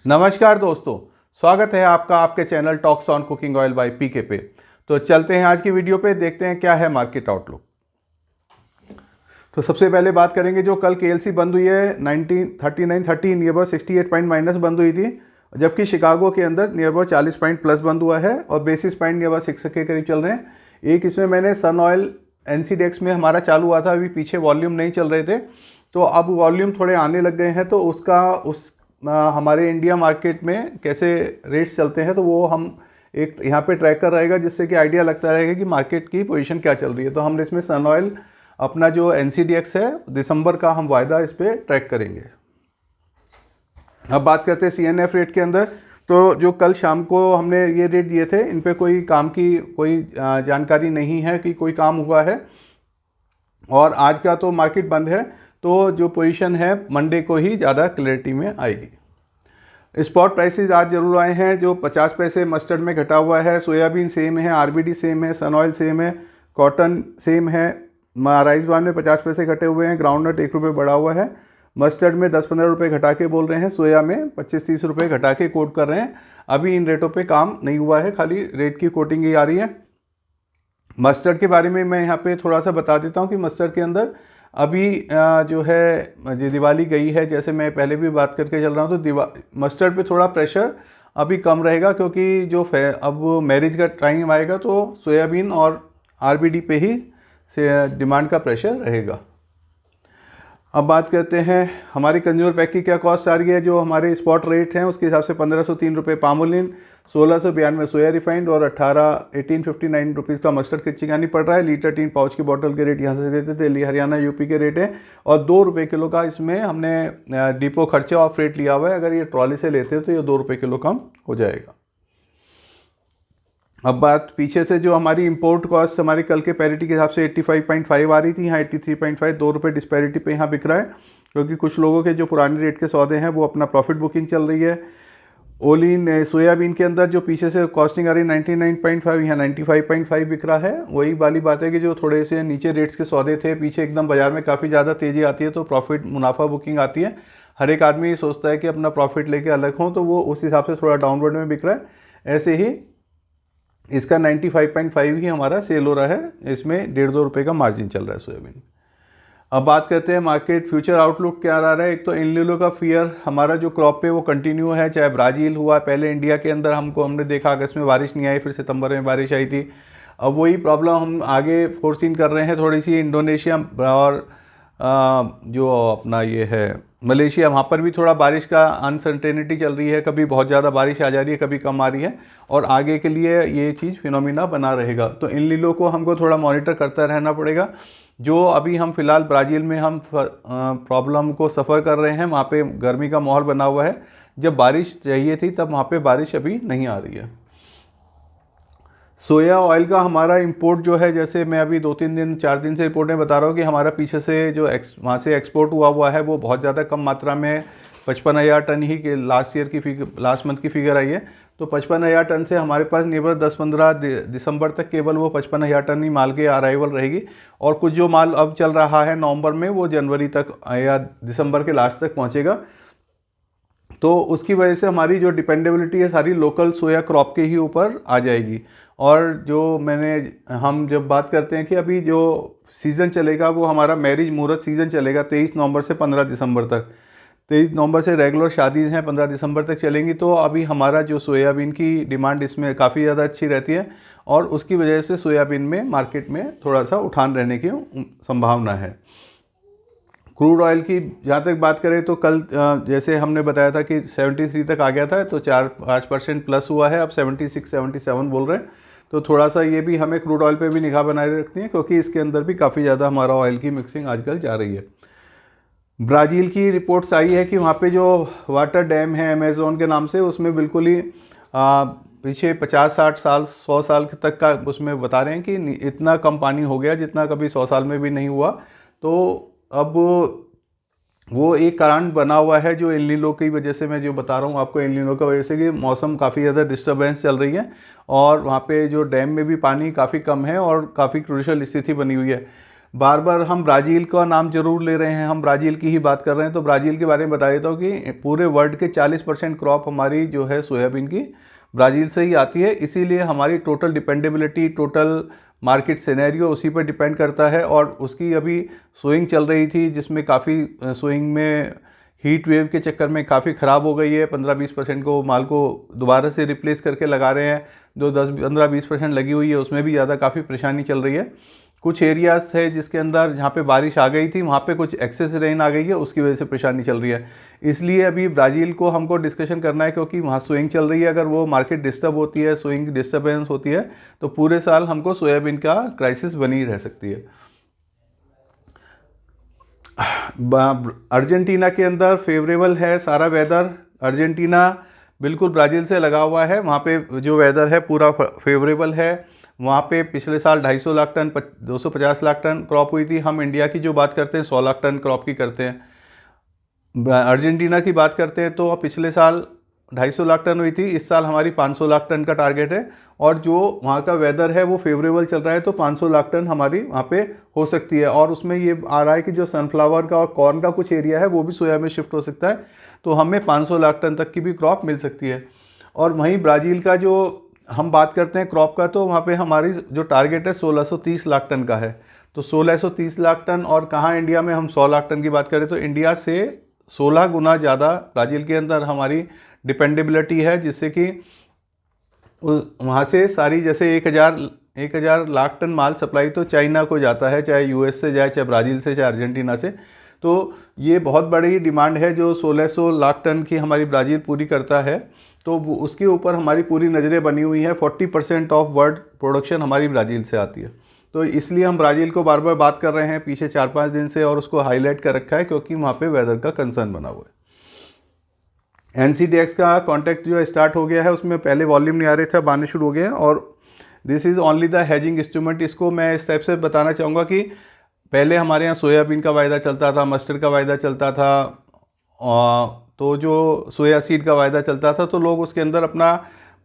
नमस्कार दोस्तों, स्वागत है आपका आपके channel talks on cooking oil by PK पे। तो चलते हैं आज की वीडियो पे, देखते हैं क्या है मार्केट आउटलुक। तो सबसे पहले बात करेंगे जो कल केएलसी बंद हुई है 1939.30 नियर अबाउट 68 पॉइंट माइनस बंद हुई थी, जबकि शिकागो के अंदर नियर अबाउट 40 पॉइंट प्लस बंद हुआ है और बेसिस पॉइंट नियर अबाउट 6 के करीब चल रहे हैं। एक इसमें मैंने सन ऑयल एनसीडेक्स में हमारा चालू हुआ था, अभी पीछे वॉल्यूम नहीं चल रहे थे, तो अब वॉल्यूम थोड़े आने लग गए हैं। तो हमारे इंडिया मार्केट में कैसे रेट्स चलते हैं तो वो हम एक यहाँ पे ट्रैक कर रहेगा, जिससे कि आइडिया लगता रहेगा कि मार्केट की पोजीशन क्या चल रही है। तो हम इसमें सन ऑयल अपना जो एनसीडीएक्स है दिसंबर का हम वायदा इस पर ट्रैक करेंगे। अब बात करते हैं सीएनएफ रेट के अंदर। तो जो कल शाम को हमने ये रेट दिए थे, इन पे कोई काम की कोई जानकारी नहीं है कि कोई काम हुआ है, और आज का तो मार्केट बंद है, तो जो पोजीशन है मंडे को ही ज़्यादा क्लैरिटी में आएगी। स्पॉट प्राइसेस आज जरूर आए हैं। जो 50 पैसे मस्टर्ड में घटा हुआ है, सोयाबीन सेम है, आरबीडी सेम है, सन ऑयल सेम है, कॉटन सेम है। राइस ब्रान में 50 पैसे घटे हुए हैं, ग्राउंडनट 1 रुपये बढ़ा हुआ है, मस्टर्ड में 10-15 रुपये घटा के बोल रहे हैं, सोया में 25-30 रुपये घटा के कोट कर रहे हैं। अभी इन रेटों पे काम नहीं हुआ है, खाली रेट की कोटिंग ही आ रही है। मस्टर्ड के बारे में मैं यहाँ पे थोड़ा सा बता देता हूँ कि मस्टर्ड के अंदर अभी जो है दिवाली गई है, जैसे मैं पहले भी बात करके चल रहा हूँ, तो मस्टर्ड पे थोड़ा प्रेशर अभी कम रहेगा, क्योंकि जो अब मैरिज का टाइम आएगा तो सोयाबीन और आरबीडी पे ही से डिमांड का प्रेशर रहेगा। अब बात करते हैं हमारी कंज्यूमर पैक की क्या कॉस्ट आ रही है। जो हमारे स्पॉट रेट हैं उसके हिसाब से 1503 रुपये पामोलिन, 1692 सोया रिफाइंड और 1859 रुपीज़ का मस्टर्ड की चिकानी पड़ रहा है। लीटर टीन पाउच की बोतल के रेट यहाँ से देते थे, दिल्ली हरियाणा यूपी के रेट हैं, और 2 रुपये किलो का इसमें हमने डिपो खर्चा और फ्रेट लिया हुआ है। अगर ये ट्रॉली से लेते हैं तो ये 2 रुपये किलो कम हो जाएगा। अब बात पीछे से, जो हमारी इंपोर्ट कॉस्ट हमारी कल के पैरिटी के हिसाब से 85.5 आ रही थी, यहाँ 83.5, 2 रुपये डिस्पैरिटी पे यहाँ बिक रहा है, क्योंकि कुछ लोगों के जो पुराने रेट के सौदे हैं वो अपना प्रॉफिट बुकिंग चल रही है। ओलिन सोयाबीन के अंदर जो पीछे से कॉस्टिंग आ रही है 99.5, यहाँ 95.5 बिक रहा है। वही वाली बात है कि जो थोड़े से नीचे रेट्स के सौदे थे पीछे, एकदम बाजार में काफ़ी ज़्यादा तेज़ी आती है तो प्रॉफिट मुनाफा बुकिंग आती है। हर एक आदमी सोचता है कि अपना प्रॉफिट लेके अलग हों, तो वो उस हिसाब से थोड़ा डाउनवर्ड में बिक रहा है। ऐसे ही इसका 95.5 ही हमारा सेल हो रहा है, इसमें 1.5-2 रुपये का मार्जिन चल रहा है सोयाबीन। अब बात करते हैं मार्केट फ्यूचर आउटलुक क्या रहा है। एक तो एल-नीनो का फियर हमारा जो क्रॉप पे वो कंटिन्यू है, चाहे ब्राज़ील हुआ, पहले इंडिया के अंदर हमने देखा अगस्त में बारिश नहीं आई, फिर सितंबर में बारिश आई थी। अब वही प्रॉब्लम हम आगे फोरसीन कर रहे हैं थोड़ी सी इंडोनेशिया और जो अपना ये है मलेशिया, वहाँ पर भी थोड़ा बारिश का अनसर्टेनिटी चल रही है, कभी बहुत ज़्यादा बारिश आ जा रही है, कभी कम आ रही है, और आगे के लिए ये चीज़ फिनोमिना बना रहेगा। तो इन लीलो को हमको थोड़ा मॉनिटर करता रहना पड़ेगा। जो अभी हम फिलहाल ब्राज़ील में हम प्रॉब्लम को सफ़र कर रहे हैं, वहाँ पे गर्मी का माहौल बना हुआ है, जब बारिश चाहिए थी तब वहाँ पे बारिश अभी नहीं आ रही है। सोया ऑयल का हमारा इंपोर्ट जो है, जैसे मैं अभी 4 दिन से रिपोर्ट में बता रहा हूँ कि हमारा पीछे से जो वहाँ से एक्सपोर्ट हुआ है वो बहुत ज़्यादा कम मात्रा में 55,000 टन ही के लास्ट मंथ की फिगर आई है। तो 55,000 टन से हमारे पास नियर 10-15 दिसंबर तक केवल वो 55,000 टन ही माल के अराइवल रहेगी, और कुछ जो माल अब चल रहा है नवंबर में वो जनवरी तक या दिसंबर के लास्ट तक पहुँचेगा। तो उसकी वजह से हमारी जो डिपेंडेबिलिटी है सारी लोकल सोया क्रॉप के ही ऊपर आ जाएगी। और जो हम जब बात करते हैं कि अभी जो सीज़न चलेगा वो हमारा मैरिज मुहूर्त सीज़न चलेगा 23 नवंबर से 15 दिसंबर तक। 23 नवंबर से रेगुलर शादी हैं, 15 दिसंबर तक चलेंगी। तो अभी हमारा जो सोयाबीन की डिमांड इसमें काफ़ी ज़्यादा अच्छी रहती है, और उसकी वजह से सोयाबीन में मार्केट में थोड़ा सा उठान रहने की संभावना है। क्रूड ऑयल की जहाँ तक बात करें तो कल जैसे हमने बताया था कि 73 तक आ गया था, तो 4-5% प्लस हुआ है, अब 76-77 बोल रहे हैं। तो थोड़ा सा ये भी हमें क्रूड ऑयल पे भी निगाह बनाए रखती है, क्योंकि इसके अंदर भी काफ़ी ज़्यादा हमारा ऑयल की मिक्सिंग आजकल जा रही है। ब्राज़ील की रिपोर्ट्स आई है कि वहाँ पे जो वाटर डैम है अमेज़न के नाम से, उसमें बिल्कुल ही पीछे 50-60 साल 100 साल तक का उसमें बता रहे हैं कि इतना कम पानी हो गया जितना कभी 100 साल में भी नहीं हुआ। तो अब वो एक कारण बना हुआ है जो एल नीनो की वजह से, मैं जो बता रहा हूँ आपको, एल नीनो की वजह से कि मौसम काफ़ी ज़्यादा डिस्टर्बेंस चल रही है, और वहाँ पे जो डैम में भी पानी काफ़ी कम है और काफ़ी क्रूशियल स्थिति बनी हुई है। बार बार हम ब्राज़ील का नाम जरूर ले रहे हैं, हम ब्राज़ील की ही बात कर रहे हैं, तो ब्राज़ील के बारे में बता देता हूँ कि पूरे वर्ल्ड के 40% क्रॉप हमारी जो है सोयाबीन की ब्राज़ील से ही आती है। इसीलिए हमारी total dependability, total market scenario उसी पर डिपेंड करता है। और उसकी अभी सोइंग चल रही थी जिसमें काफ़ी सोइंग में हीट वेव के चक्कर में काफ़ी ख़राब हो गई है। 15-20% को माल को दोबारा से रिप्लेस करके लगा रहे हैं। जो 10-15-20% लगी हुई है उसमें भी ज़्यादा काफ़ी परेशानी चल रही है। कुछ एरियाज़ थे जिसके अंदर जहाँ पे बारिश आ गई थी वहाँ पे कुछ एक्सेस रेन आ गई है, उसकी वजह से परेशानी चल रही है। इसलिए अभी ब्राज़ील को हमको डिस्कशन करना है, क्योंकि वहाँ स्विंग चल रही है। अगर वो मार्केट डिस्टर्ब होती है, स्विंग डिस्टर्बेंस होती है, तो पूरे साल हमको सोयाबीन का क्राइसिस बनी रह सकती है। अर्जेंटीना के अंदर फेवरेबल है सारा वेदर। अर्जेंटीना बिल्कुल ब्राज़ील से लगा हुआ है, वहाँ पे जो वेदर है पूरा फेवरेबल है। वहाँ पे पिछले साल 250 lakh ton 250 lakh ton crop हुई थी। हम इंडिया की जो बात करते हैं 100 लाख टन क्रॉप की करते हैं। अर्जेंटीना की बात करते हैं तो पिछले साल 250 लाख टन हुई थी, इस साल हमारी 500 लाख टन का टारगेट है। और जो वहाँ का वेदर है वो फेवरेबल चल रहा है, तो 500 लाख टन हमारी वहाँ पे हो सकती है। और उसमें ये आ रहा है कि जो सनफ्लावर का और कॉर्न का कुछ एरिया है वो भी सोया में शिफ्ट हो सकता है, तो हमें 500 लाख टन तक की भी क्रॉप मिल सकती है। और वहीं ब्राज़ील का जो हम बात करते हैं क्रॉप का, तो वहाँ पे हमारी जो टारगेट है 1630 लाख टन का है। तो 1630 लाख टन, और कहाँ इंडिया में हम 100 लाख टन की बात करें तो इंडिया से 16 गुना ज़्यादा ब्राज़ील के अंदर हमारी डिपेंडेबिलिटी है, जिससे कि वहाँ से सारी जैसे 1000 लाख टन माल सप्लाई तो चाइना को जाता है, चाहे यूएस से जाए, चाहे ब्राज़ील से, चाहे अर्जेंटीना से। तो ये बहुत बड़ी डिमांड है जो 1600 लाख टन की हमारी ब्राज़ील पूरी करता है। तो उसके ऊपर हमारी पूरी नज़रें बनी हुई हैं। 40% ऑफ वर्ल्ड प्रोडक्शन हमारी ब्राज़ील से आती है। तो इसलिए हम ब्राज़ील को बार बार बात कर रहे हैं पीछे 4-5 दिन से, और उसको हाईलाइट कर रखा है क्योंकि वहाँ पे वेदर का कंसर्न बना हुआ है। NCDX का कॉन्टैक्ट जो स्टार्ट हो गया है, उसमें पहले वॉल्यूम नहीं आ रहे थे, अब आने शुरू हो गए हैं। और this is only the hedging instrument. इसको मैं इस टाइप से बताना चाहूँगा कि पहले हमारे यहाँ सोयाबीन का वायदा चलता था, मस्टर्ड का वायदा चलता था, तो जो सोया सीड का वायदा चलता था, तो लोग उसके अंदर अपना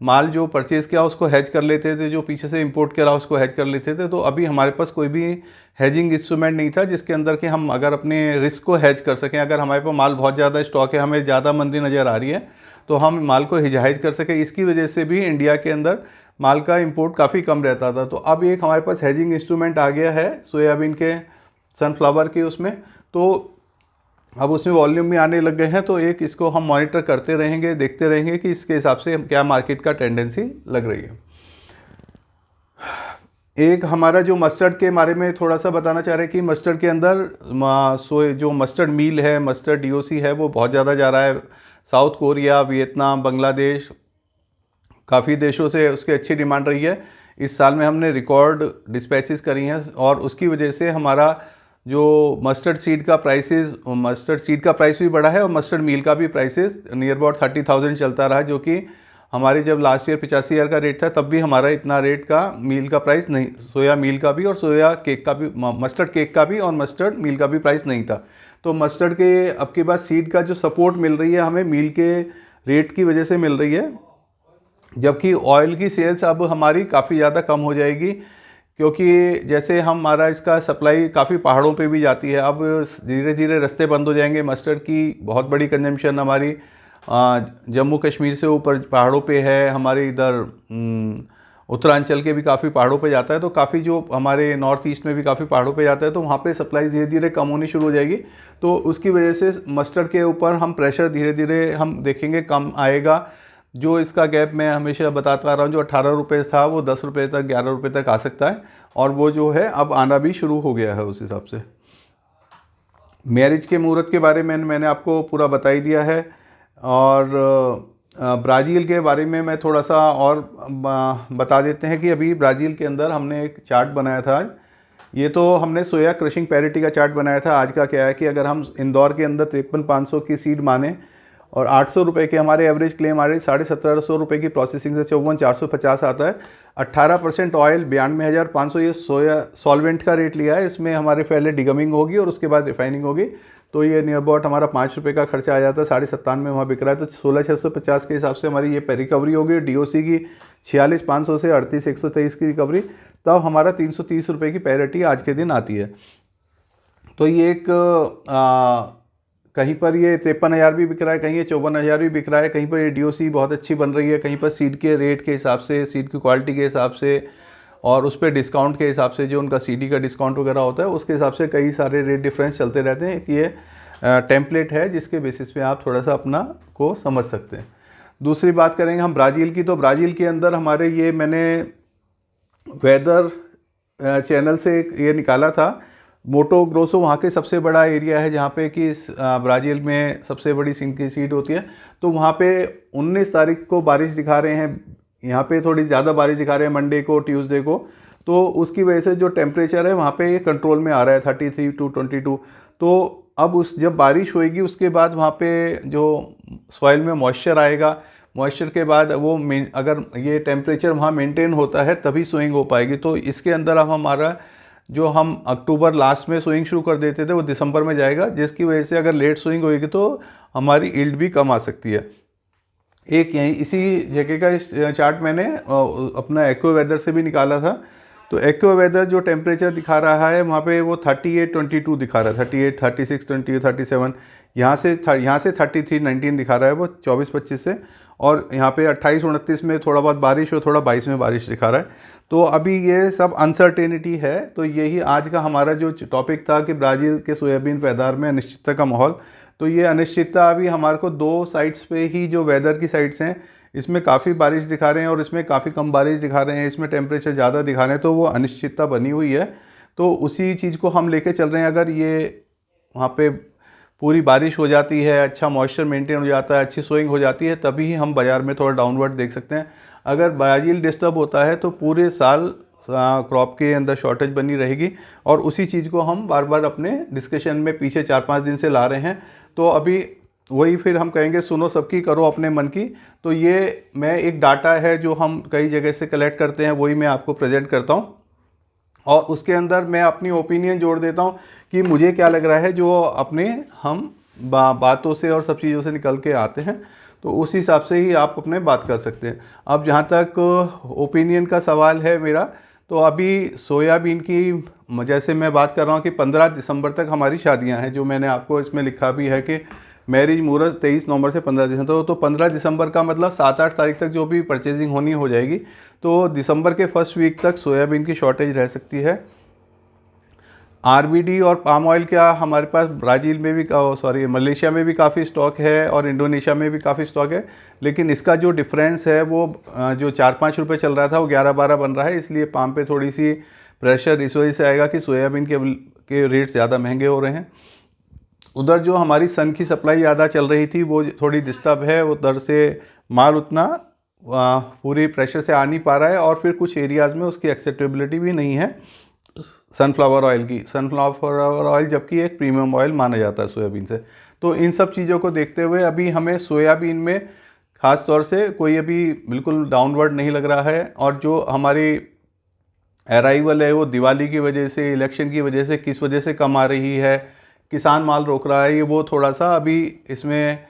माल जो परचेज़ किया उसको हेज कर लेते थे, जो पीछे से इंपोर्ट करा उसको हेज कर लेते थे। तो अभी हमारे पास कोई भी हेजिंग इंस्ट्रूमेंट नहीं था जिसके अंदर कि हम अगर अपने रिस्क को हेज कर सकें। अगर हमारे पास माल बहुत ज़्यादा स्टॉक है, हमें ज़्यादा मंदी नज़र आ रही है, तो हम माल को हिजाइज कर सकें। इसकी वजह से भी इंडिया के अंदर माल का इंपोर्ट काफ़ी कम रहता था। तो अब एक हमारे पास हेजिंग इंस्ट्रूमेंट आ गया है सोयाबीन के, सनफ्लावर के उसमें, तो अब उसमें वॉल्यूम भी आने लग गए हैं। तो एक इसको हम मॉनिटर करते रहेंगे, देखते रहेंगे कि इसके हिसाब से क्या मार्केट का टेंडेंसी लग रही है। एक हमारा जो मस्टर्ड के बारे में थोड़ा सा बताना चाह रहे हैं कि मस्टर्ड के अंदर जो मस्टर्ड मील है, मस्टर्ड DOC है, वो बहुत ज़्यादा जा रहा है। साउथ कोरिया, वियतनाम, बांग्लादेश, काफ़ी देशों से उसकी अच्छी डिमांड रही है। इस साल में हमने रिकॉर्ड डिस्पैचेस करी हैं, और उसकी वजह से हमारा जो मस्टर्ड सीड का प्राइस भी बढ़ा है, और मस्टर्ड मील का भी प्राइसेस नियर अबाउट 30,000 चलता रहा, जो कि हमारे जब लास्ट ईयर 85,000 का रेट था तब भी हमारा इतना रेट का मील का प्राइस नहीं, सोया मील का भी और सोया केक का भी, मस्टर्ड केक का भी और मस्टर्ड मील का भी प्राइस नहीं था। तो मस्टर्ड के अब के बाद सीड का जो सपोर्ट मिल रही है हमें मील के रेट की वजह से मिल रही है, जबकि ऑयल की सेल्स अब हमारी काफ़ी ज़्यादा कम हो जाएगी, क्योंकि जैसे हमारा इसका सप्लाई काफ़ी पहाड़ों पे भी जाती है। अब धीरे धीरे रास्ते बंद हो जाएंगे। मस्टर्ड की बहुत बड़ी कंजम्पशन हमारी जम्मू कश्मीर से ऊपर पहाड़ों पे है, हमारे इधर उत्तरांचल के भी काफ़ी पहाड़ों पे जाता है, तो काफ़ी जो हमारे नॉर्थ ईस्ट में भी काफ़ी पहाड़ों पे जाता है, तो वहाँ पे सप्लाई धीरे धीरे कम होनी शुरू हो जाएगी। तो उसकी वजह से मस्टर्ड के ऊपर हम प्रेशर धीरे धीरे हम देखेंगे कम आएगा। जो इसका गैप मैं हमेशा बताता आ रहा हूँ, जो 18 रुपये था वो 10 रुपये तक, 11 रुपये तक आ सकता है, और वो जो है अब आना भी शुरू हो गया है उस हिसाब से। मैरिज के मुहूर्त के बारे में मैंने आपको पूरा बता ही दिया है। और ब्राज़ील के बारे में मैं थोड़ा सा और बता देते हैं कि अभी ब्राज़ील के अंदर हमने एक चार्ट बनाया था आज। ये तो हमने सोया क्रशिंग पैरिटी का चार्ट बनाया था। आज का क्या है कि अगर हम इंदौर के अंदर 53,500 की सीड माने और 800 रुपये के हमारे एवरेज क्लेम आ रहे, 1750 रुपये की प्रोसेसिंग से 54,450 आता है। 18% ऑयल 92,500 ये सोया सॉल्वेंट का रेट लिया है। इसमें हमारे पहले डिगमिंग होगी और उसके बाद रिफाइनिंग होगी, तो ये नियर अबाउट हमारा 5 रुपये का खर्चा आ जाता है। 97.5 में वहाँ बिक रहा है, तो 16,650 के हिसाब से हमारी ये रिकवरी होगी। DOC की 46,500 से 38,123 की रिकवरी, तब हमारा 330 रुपये की पैरिटी आज के दिन आती है। तो ये एक कहीं पर ये 53,000 भी बिक रहा है, कहीं ये 54,000 भी बिक रहा है, कहीं पर ये DOC बहुत अच्छी बन रही है, कहीं पर सीड के रेट के हिसाब से, सीड की क्वालिटी के हिसाब से और उस पर डिस्काउंट के हिसाब से, जो उनका CD का डिस्काउंट वगैरह होता है उसके हिसाब से कई सारे रेट डिफरेंस चलते रहते हैं। कि ये टेम्पलेट है जिसके बेसिस पे आप थोड़ा सा अपना को समझ सकते हैं। दूसरी बात करेंगे हम ब्राज़ील की। तो ब्राज़ील के अंदर हमारे ये मैंने वेदर चैनल से ये निकाला था, मोटो ग्रोसो वहाँ के सबसे बड़ा एरिया है जहाँ पे कि ब्राज़ील में सबसे बड़ी सिंक की सीड होती है। तो वहाँ पे 19 तारीख को बारिश दिखा रहे हैं, यहाँ पे थोड़ी ज़्यादा बारिश दिखा रहे हैं मंडे को, ट्यूसडे को। तो उसकी वजह से जो टेम्परेचर है वहाँ पे ये कंट्रोल में आ रहा है 33 to 22। तो अब जब बारिश होएगी उसके बाद वहाँ पे जो सॉइल में मॉइस्चर आएगा, मॉइस्चर के बाद वो अगर ये टेम्परेचर वहाँ मेंटेन होता है तभी सोइंग हो पाएगी। तो इसके अंदर अब हमारा जो हम अक्टूबर लास्ट में सोइंग शुरू कर देते थे वो दिसंबर में जाएगा, जिसकी वजह से अगर लेट सोइंग होएगी तो हमारी यील्ड भी कम आ सकती है। एक यहीं इसी जगह का इस चार्ट मैंने अपना एक्वा वेदर से भी निकाला था। तो एक्वा वेदर जो टेम्परेचर दिखा रहा है वहाँ पे वो 38-22 दिखा रहा है, 38, 36, 20, 37। यहाँ से 33-19 दिखा रहा है वो 24-25 से, और यहाँ पे 28-29 में थोड़ा बहुत बारिश और थोड़ा 22 में बारिश दिखा रहा है। तो अभी ये सब अनसर्टेनिटी है। तो यही आज का हमारा जो टॉपिक था कि ब्राज़ील के सोयाबीन पैदावार में अनिश्चितता का माहौल। तो ये अनिश्चितता अभी हमारे को 2 साइड्स पे ही, जो वेदर की साइड्स हैं इसमें काफ़ी बारिश दिखा रहे हैं और इसमें काफ़ी कम बारिश दिखा रहे हैं, इसमें टेम्परेचर ज़्यादा दिखा रहे हैं। तो वो अनिश्चितता बनी हुई है। तो उसी चीज़ को हम लेके चल रहे हैं। अगर ये वहाँ पे पूरी बारिश हो जाती है, अच्छा मॉइस्चर मेंटेन हो जाता है, अच्छी सोइंग हो जाती है, तभी हम बाज़ार में थोड़ा डाउनवर्ड देख सकते हैं। अगर ब्राज़ील डिस्टर्ब होता है तो पूरे साल क्रॉप के अंदर शॉर्टेज बनी रहेगी। और उसी चीज़ को हम बार बार अपने डिस्कशन में पीछे 4-5 दिन से ला रहे हैं। तो अभी वही फिर हम कहेंगे सुनो सबकी, करो अपने मन की। तो ये मैं एक डाटा है जो हम कई जगह से कलेक्ट करते हैं, वही मैं आपको प्रेजेंट करता हूँ और उसके अंदर मैं अपनी ओपिनियन जोड़ देता हूँ कि मुझे क्या लग रहा है, जो अपने हम बातों से और सब चीज़ों से निकल के आते हैं। तो उस हिसाब से ही आप अपने बात कर सकते हैं। अब जहाँ तक ओपिनियन का सवाल है मेरा, तो अभी सोयाबीन की जैसे मैं बात कर रहा हूँ कि 15 दिसंबर तक हमारी शादियाँ हैं, जो मैंने आपको इसमें लिखा भी है कि मैरिज मुहूर्त 23 नवंबर से 15 दिसंबर। तो 15 दिसंबर का मतलब 7-8 तारीख तक जो भी परचेजिंग होनी हो जाएगी। तो दिसंबर के फर्स्ट वीक तक सोयाबीन की शॉर्टेज रह सकती है। RBD और पाम ऑयल का हमारे पास ब्राज़ील में भी मलेशिया में भी काफ़ी स्टॉक है और इंडोनेशिया में भी काफ़ी स्टॉक है। लेकिन इसका जो डिफरेंस है वो जो 4-5 रुपये चल रहा था वो 11-12 बन रहा है। इसलिए पाम पे थोड़ी सी प्रेशर इस वजह से आएगा कि सोयाबीन के रेट ज़्यादा महंगे हो रहे हैं। उधर जो हमारी सन की सप्लाई ज़्यादा चल रही थी वो थोड़ी डिस्टर्ब है, उधर से माल उतना पूरी प्रेशर से आ नहीं पा रहा है। और फिर कुछ एरियाज़ में उसकी एक्सेप्टेबिलिटी भी नहीं है सनफ्लावर ऑयल की। सनफ्लावर ऑयल जबकि एक प्रीमियम ऑयल माना जाता है सोयाबीन से। तो इन सब चीज़ों को देखते हुए अभी हमें सोयाबीन में ख़ास तौर से कोई अभी बिल्कुल डाउनवर्ड नहीं लग रहा है। और जो हमारी अराइवल है वो दिवाली की वजह से, इलेक्शन की वजह से किस वजह से कम आ रही है, किसान माल रोक रहा है, ये वो थोड़ा सा अभी इसमें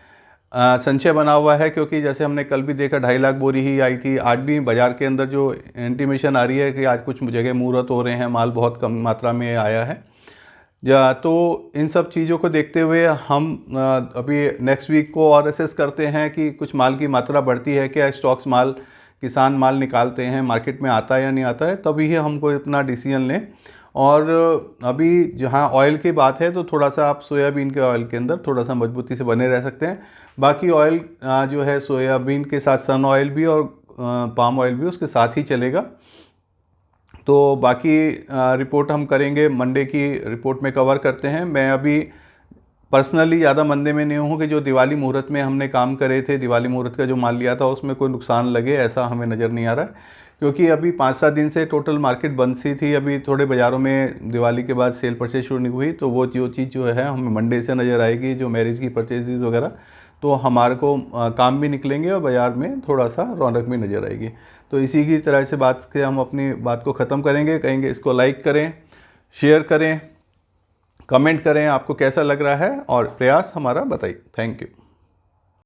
संशय बना हुआ है। क्योंकि जैसे हमने कल भी देखा 2.5 लाख बोरी ही आई थी। आज भी बाज़ार के अंदर जो इंटीमेशन आ रही है कि आज कुछ जगह मुहूर्त हो रहे हैं, माल बहुत कम मात्रा में आया है। तो इन सब चीज़ों को देखते हुए हम अभी नेक्स्ट वीक को और असेस करते हैं कि कुछ माल की मात्रा बढ़ती है क्या, स्टॉक्स माल किसान माल निकालते हैं, मार्केट में आता है या नहीं आता है, तभी हमको अपना डिसीजन लें। और अभी जहाँ ऑयल की बात है तो थोड़ा सा आप सोयाबीन के ऑयल के अंदर थोड़ा सा मजबूती से बने रह सकते हैं। बाकी ऑयल जो है सोयाबीन के साथ सन ऑयल भी और पाम ऑयल भी उसके साथ ही चलेगा। तो बाकी रिपोर्ट हम करेंगे, मंडे की रिपोर्ट में कवर करते हैं। मैं अभी पर्सनली ज़्यादा मंदे में नहीं हूँ कि जो दिवाली मुहूर्त में हमने काम करे थे, दिवाली मुहूर्त का जो माल लिया था उसमें कोई नुकसान लगे, ऐसा हमें नज़र नहीं आ रहा है। क्योंकि अभी 5-7 दिन से टोटल मार्केट बंद सी थी। अभी थोड़े बाज़ारों में दिवाली के बाद सेल परचेज शुरू नहीं हुई, तो वो जो चीज़ जो है हमें मंडे से नज़र आएगी, जो मैरिज की परचेजेज वगैरह। तो हमारे को काम भी निकलेंगे और बाज़ार में थोड़ा सा रौनक भी नज़र आएगी। तो इसी की तरह से बात के हम अपनी बात को ख़त्म करेंगे। कहेंगे इसको लाइक करें, शेयर करें, कमेंट करें आपको कैसा लग रहा है और प्रयास हमारा बताइए। Thank you.